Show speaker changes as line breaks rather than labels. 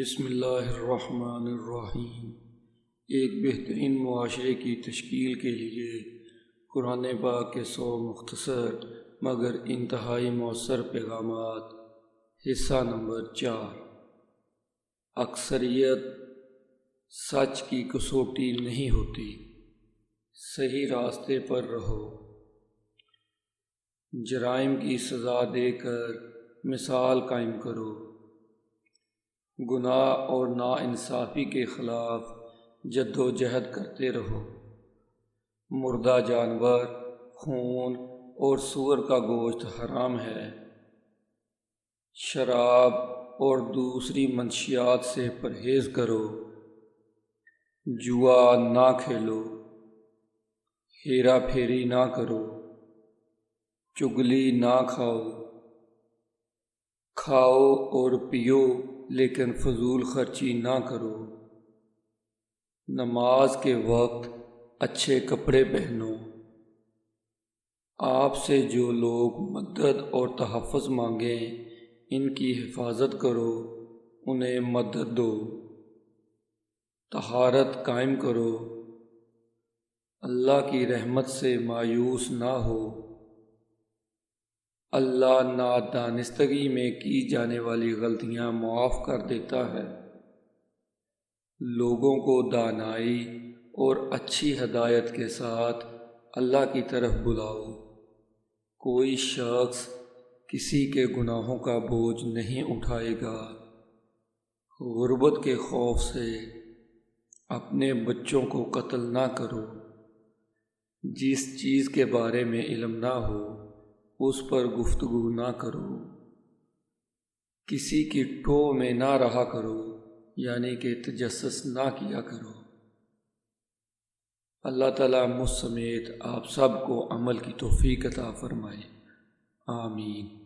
بسم اللہ الرحمن الرحیم۔ ایک بہترین معاشرے کی تشکیل کے لیے قرآن پاک کے 100 مختصر مگر انتہائی مؤثر پیغامات۔ حصہ نمبر 4۔ اکثریت سچ کی کسوٹی نہیں ہوتی، صحیح راستے پر رہو۔ جرائم کی سزا دے کر مثال قائم کرو۔ گناہ اور ناانصافی کے خلاف جد و جہد کرتے رہو۔ مردہ جانور، خون اور سور کا گوشت حرام ہے۔ شراب اور دوسری منشیات سے پرہیز کرو۔ جوا نہ کھیلو۔ ہیرا پھیری نہ کرو۔ چگلی نہ کھاؤ۔ کھاؤ اور پیو لیکن فضول خرچی نہ کرو۔ نماز کے وقت اچھے کپڑے پہنو۔ آپ سے جو لوگ مدد اور تحفظ مانگیں ان کی حفاظت کرو، انہیں مدد دو۔ طہارت قائم کرو۔ اللہ کی رحمت سے مایوس نہ ہو۔ اللہ نادانستگی میں کی جانے والی غلطیاں معاف کر دیتا ہے۔ لوگوں کو دانائی اور اچھی ہدایت کے ساتھ اللہ کی طرف بلاؤ۔ کوئی شخص کسی کے گناہوں کا بوجھ نہیں اٹھائے گا۔ غربت کے خوف سے اپنے بچوں کو قتل نہ کرو۔ جس چیز کے بارے میں علم نہ ہو اس پر گفتگو نہ کرو۔ کسی کی ٹوہ میں نہ رہا کرو، یعنی کہ تجسس نہ کیا کرو۔ اللہ تعالیٰ مجھ سمیت آپ سب کو عمل کی توفیق عطا فرمائے، آمین۔